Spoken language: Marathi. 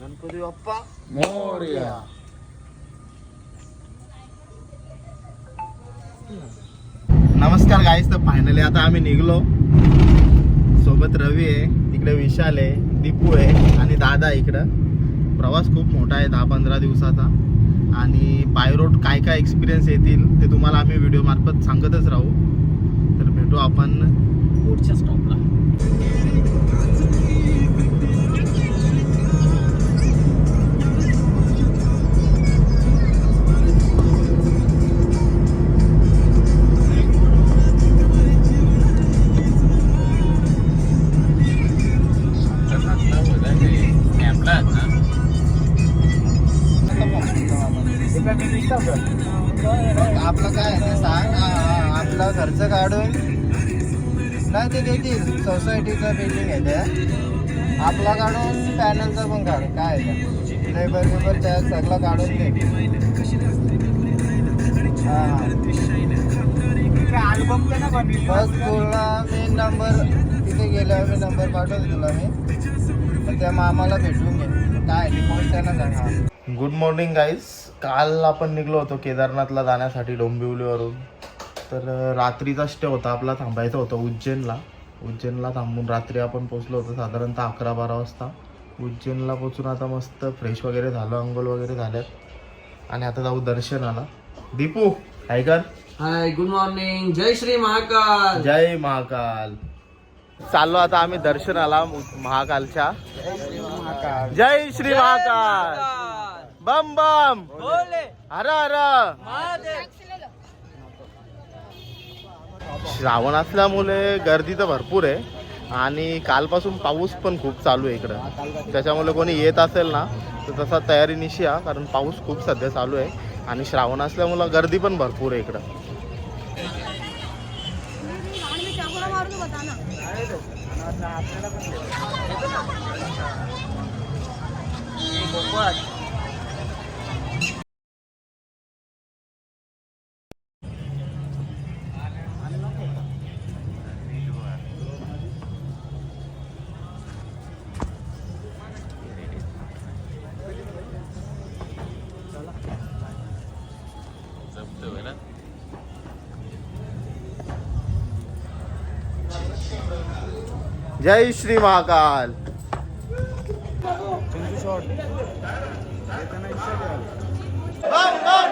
गणपती बाप्पा मोरया. नमस्कार गाईस, तर फायनली आता आम्ही निघलो. सोबत रवी आहे, तिकडे विशाल आहे, दीपू आहे आणि दादा इकडं. प्रवास खूप मोठा आहे, 10-15 दिवसाचा. आणि बाय रोड काय काय एक्सपिरियन्स येतील ते तुम्हाला आम्ही व्हिडिओ मार्फत सांगतच राहू. तर भेटू आपण पुढच्या स्टॉपला. आपलं काय आहे सांग, आपला खर्च काढून नाही ते देतील. सोसायटीचं बिल्डिंग आहे ते, आपला काढून पॅनलचा पण काढ. काय आहे लेबर वेबर त्या सगळं काढून दे. बस तुला मी नंबर तिथे गेल्यावर मी नंबर पाठवतो तुला. मी त्या मामाला भेटून घे. काय रिपोर्ट त्यांना सांगा. Good morning guys. काल आपण निघलो होतो केदारनाथला जाण्यासाठी डोंबिवलीवरून. तर रात्रीचा स्टे होता आपला, थांबायचं होतं उज्जैनला थांबून रात्री आपण पोचलो होतो साधारणतः 11-12 वाजता. उज्जैनला पोचून आता मस्त फ्रेश वगैरे झालो, अंघोळ वगैरे झाल्यात आणि आता जाऊ दर्शनाला. दीपू काय कर. हाय, गुड मॉर्निंग. जय श्री महाकाल. जय महाकाल. चाललो आता आम्ही दर्शनाला महाकालच्या. जय श्री महाकाल. बम बम हर हर. श्रावण असल्यामुळे गर्दी तर भरपूर आहे आणि कालपासून पाऊस पण खूप चालू आहे इकडं. त्याच्यामुळे कोणी येत असेल ना तर तसा तयारीनिशी या, कारण पाऊस खूप सध्या चालू आहे आणि श्रावण असल्यामुळे गर्दी पण भरपूर आहे इकडं. जय श्री महाकाल. बम बम